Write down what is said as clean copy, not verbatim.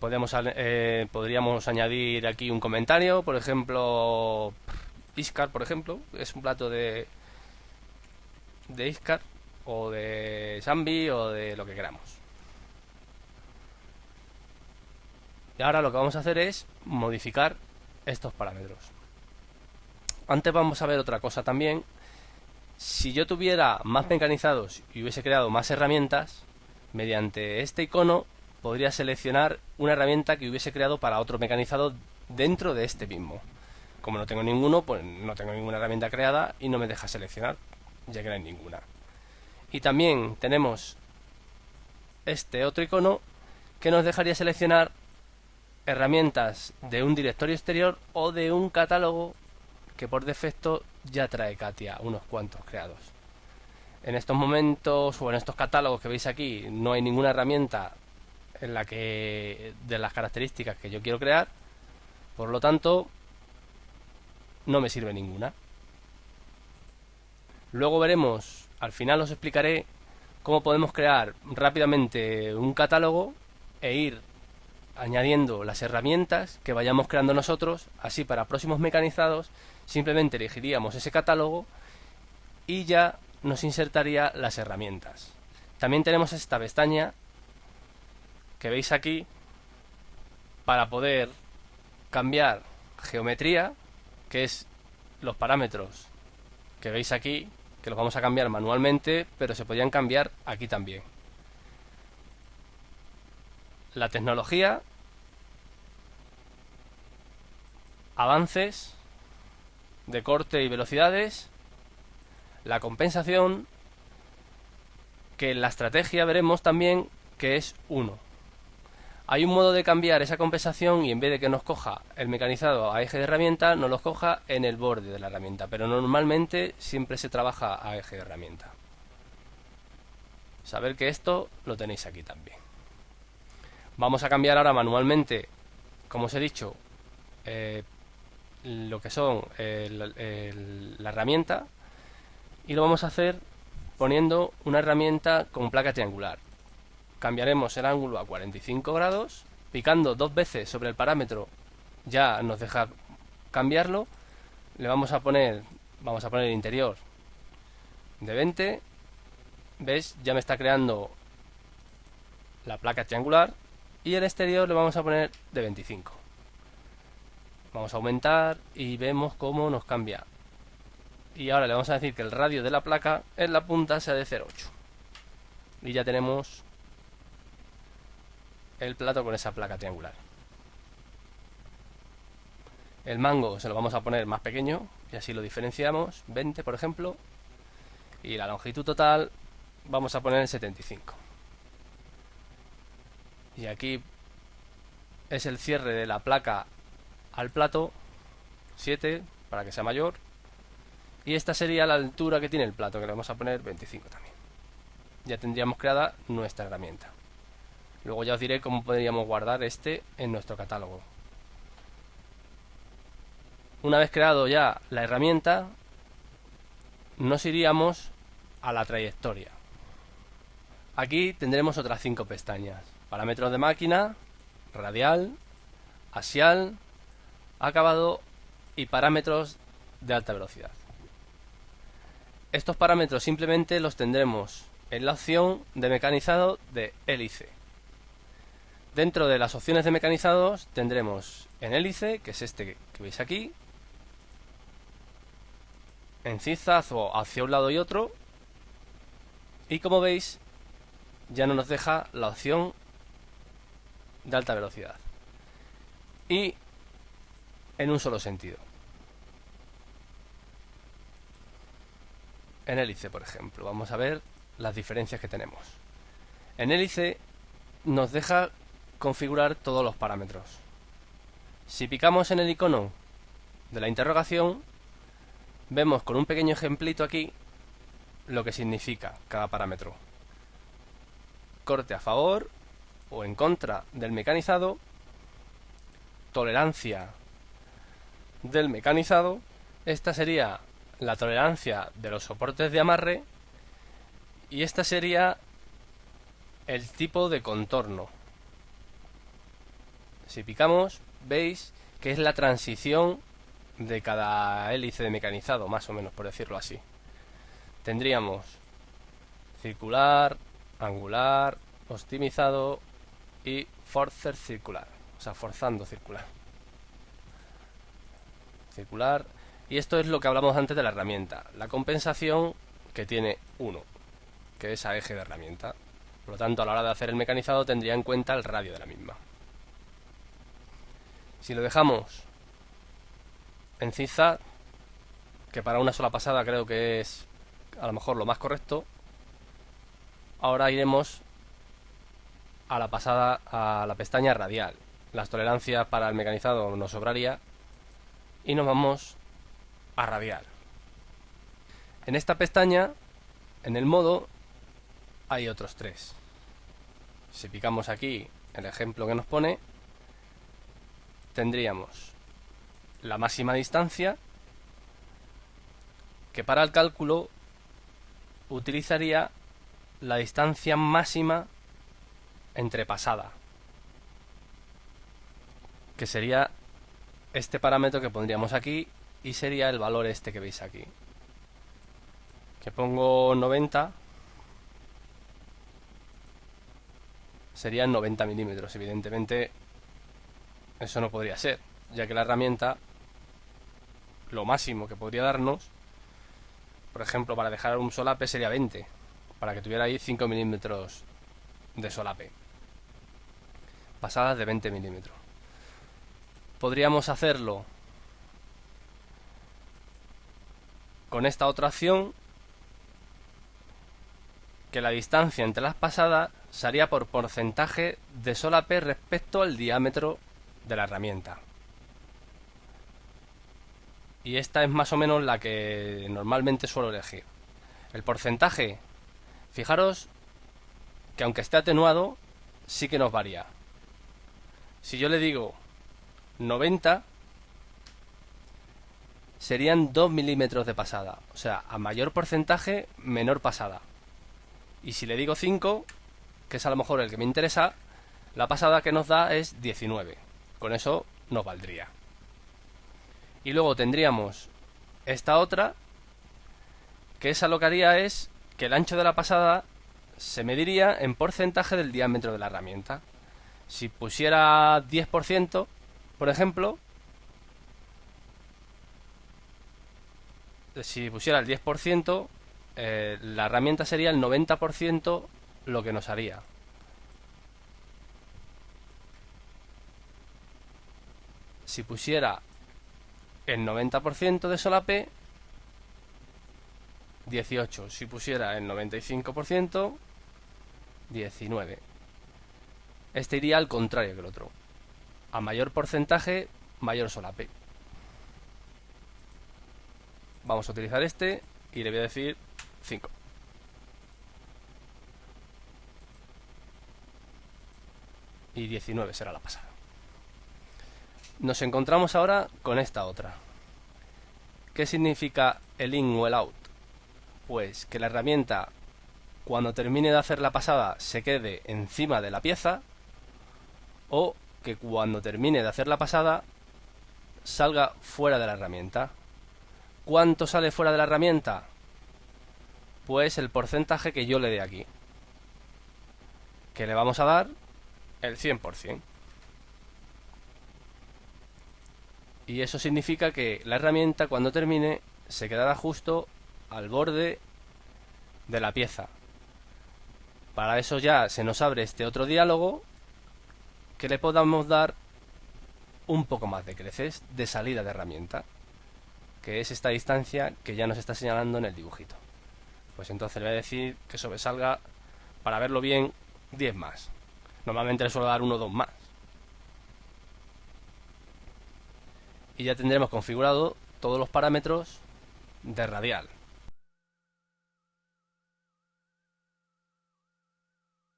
Podríamos añadir aquí un comentario, por ejemplo, Iscar, por ejemplo, es un plato de Iscar o de Zambi o de lo que queramos. Y ahora lo que vamos a hacer es modificar estos parámetros. Antes vamos a ver otra cosa también. Si yo tuviera más mecanizados y hubiese creado más herramientas, mediante este icono podría seleccionar una herramienta que hubiese creado para otro mecanizado dentro de este mismo. Como no tengo ninguno, pues no tengo ninguna herramienta creada y no me deja seleccionar, ya que no hay ninguna. Y también tenemos este otro icono que nos dejaría seleccionar herramientas de un directorio exterior o de un catálogo que por defecto ya trae Katia, unos cuantos creados. En estos momentos o en estos catálogos que veis aquí no hay ninguna herramienta en la que de las características que yo quiero crear, por lo tanto no me sirve ninguna. Luego veremos, al final os explicaré cómo podemos crear rápidamente un catálogo e ir añadiendo las herramientas que vayamos creando nosotros. Así para próximos mecanizados simplemente elegiríamos ese catálogo y ya nos insertaría las herramientas. También tenemos esta pestaña que veis aquí para poder cambiar geometría, que es los parámetros que veis aquí, que los vamos a cambiar manualmente, pero se podían cambiar aquí también. La tecnología, avances de corte y velocidades, la compensación, que en la estrategia veremos también que es 1. Hay un modo de cambiar esa compensación y en vez de que nos coja el mecanizado a eje de herramienta, nos los coja en el borde de la herramienta, pero normalmente siempre se trabaja a eje de herramienta. Saber que esto lo tenéis aquí también. Vamos a cambiar ahora manualmente, como os he dicho, lo que son la herramienta, y lo vamos a hacer poniendo una herramienta con placa triangular. Cambiaremos el ángulo a 45 grados, picando 2 veces sobre el parámetro ya nos deja cambiarlo. Le vamos a poner el interior de 20. ¿Ves? Ya me está creando la placa triangular, y el exterior le vamos a poner de 25. Vamos a aumentar y vemos cómo nos cambia. Y ahora le vamos a decir que el radio de la placa en la punta sea de 0,8. Y ya tenemos el plato con esa placa triangular. El mango se lo vamos a poner más pequeño y así lo diferenciamos, 20 por ejemplo. Y la longitud total vamos a poner 75. Y aquí es el cierre de la placa al plato, 7 para que sea mayor. Y esta sería la altura que tiene el plato, que le vamos a poner 25 también. Ya tendríamos creada nuestra herramienta. Luego ya os diré cómo podríamos guardar este en nuestro catálogo. Una vez creado ya la herramienta, nos iríamos a la trayectoria. Aquí tendremos otras 5 pestañas: parámetros de máquina, radial, axial, acabado y parámetros de alta velocidad. Estos parámetros simplemente los tendremos en la opción de mecanizado de hélice. Dentro de las opciones de mecanizados tendremos en hélice, que es este que veis aquí, en zigzag o hacia un lado y otro, y como veis ya no nos deja la opción de alta velocidad, y en un solo sentido. En hélice, por ejemplo, vamos a ver las diferencias que tenemos. En hélice nos deja configurar todos los parámetros. Si picamos en el icono de la interrogación, vemos con un pequeño ejemplito aquí lo que significa cada parámetro: corte a favor o en contra del mecanizado, tolerancia del mecanizado. Esta sería la tolerancia de los soportes de amarre, y esta sería el tipo de contorno. Si picamos, veis que es la transición de cada hélice de mecanizado, más o menos, por decirlo así. Tendríamos circular, angular, optimizado y forcer circular, o sea, forzando circular. Circular. Y esto es lo que hablamos antes de la herramienta, la compensación que tiene 1, que es a eje de herramienta. Por lo tanto, a la hora de hacer el mecanizado tendría en cuenta el radio de la misma. Si lo dejamos en zigzag, que para una sola pasada creo que es a lo mejor lo más correcto, ahora iremos a la pasada, a la pestaña radial. Las tolerancias para el mecanizado nos sobraría y nos vamos a radial. En esta pestaña, en el modo, hay otros 3. Si picamos aquí el ejemplo que nos pone, tendríamos la máxima distancia, que para el cálculo utilizaría la distancia máxima entre pasada, que sería este parámetro que pondríamos aquí y sería el valor este que veis aquí, que pongo 90, serían 90 milímetros. Evidentemente eso no podría ser, ya que la herramienta lo máximo que podría darnos, por ejemplo, para dejar un solape sería 20, para que tuviera ahí 5 milímetros de solape, pasadas de 20 milímetros. Podríamos hacerlo con esta otra opción, que la distancia entre las pasadas sería por porcentaje de solape respecto al diámetro de la herramienta. Y esta es más o menos la que normalmente suelo elegir. El porcentaje, fijaros que aunque esté atenuado, sí que nos varía. Si yo le digo 90, serían 2 milímetros de pasada. O sea, a mayor porcentaje, menor pasada. Y si le digo 5, que es a lo mejor el que me interesa, la pasada que nos da es 19. Con eso nos valdría. Y luego tendríamos esta otra, que esa lo que haría es que el ancho de la pasada se mediría en porcentaje del diámetro de la herramienta. Si pusiera 10%, por ejemplo, si pusiera el 10%, la herramienta sería el 90% lo que nos haría. Si pusiera el 90% de solape, 18. Si pusiera el 95%, 19. Este iría al contrario que el otro. A mayor porcentaje, mayor solape. Vamos a utilizar este y le voy a decir 5. Y 19 será la pasada. Nos encontramos ahora con esta otra. ¿Qué significa el in o el out? Pues que la herramienta, cuando termine de hacer la pasada, se quede encima de la pieza, o que cuando termine de hacer la pasada salga fuera de la herramienta. ¿Cuánto sale fuera de la herramienta? Pues el porcentaje que yo le dé aquí, que le vamos a dar el 100%. Y eso significa que la herramienta, cuando termine, se quedará justo al borde de la pieza. Para eso ya se nos abre este otro diálogo, que le podamos dar un poco más de creces de salida de herramienta, que es esta distancia que ya nos está señalando en el dibujito. Pues entonces le voy a decir que sobresalga, para verlo bien, 10 más. Normalmente le suelo dar 1 o 2 más. Y ya tendremos configurado todos los parámetros de radial.